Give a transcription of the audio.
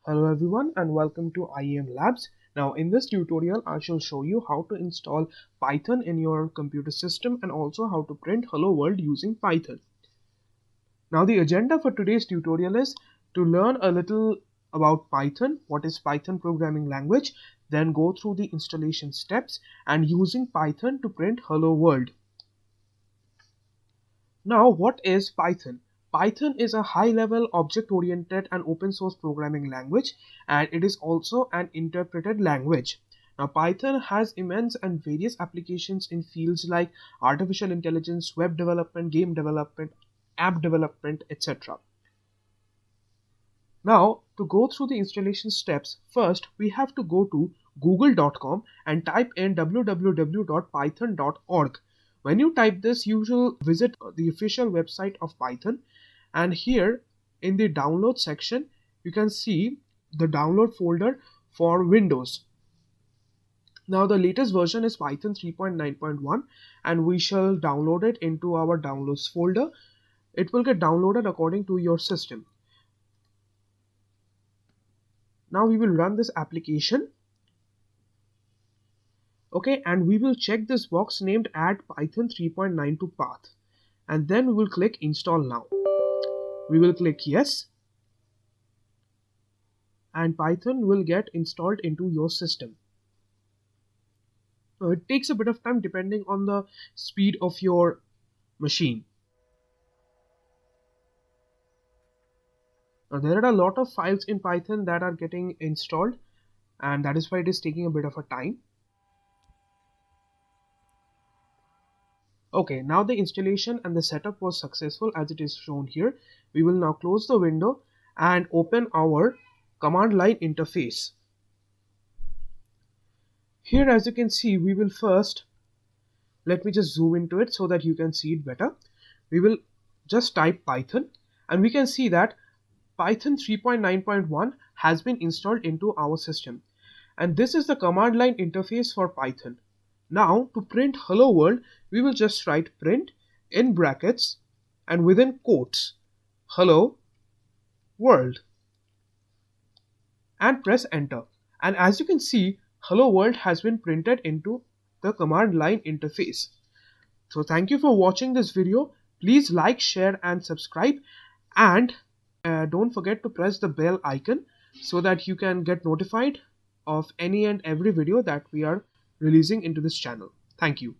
Hello everyone and welcome to IEMLabs. Now in this tutorial I shall show you how to install Python in your computer system and also how to print hello world using Python. Now the agenda for today's tutorial is to learn a little about Python, what is Python programming language, then go through the installation steps and using Python to print hello world. Now, what is Python? Python is a high-level object-oriented and open-source programming language, and it is also an interpreted language. Now, Python has immense and various applications in fields like artificial intelligence, web development, game development, app development, etc. Now, to go through the installation steps, first we have to go to google.com and type in www.python.org. When you type this, you will visit the official website of Python, and here in the download section, you can see the download folder for Windows. Now the latest version is Python 3.9.1 and we shall download it into our downloads folder. It will get downloaded according to your system. Now we will run this application. Okay, and we will check this box named add Python 3.9 to path, and then we will click install now. We will click yes, and Python will get installed into your system. Now it takes a bit of time depending on the speed of your machine. Now there are a lot of files in Python that are getting installed, and that is why it is taking a bit of a time. Okay, now the installation and the setup was successful as it is shown here. We will now close the window and open our command line interface. Here, as you can see, we will first, let me just zoom into it so that you can see it better. We will just type Python and we can see that Python 3.9.1 has been installed into our system. And this is the command line interface for Python. Now to print hello world, we will just write print in brackets and within quotes hello world and press enter. And as you can see, hello world has been printed into the command line interface. So thank you for watching this video. Please like, share and subscribe, and don't forget to press the bell icon so that you can get notified of any and every video that we are releasing into this channel. Thank you.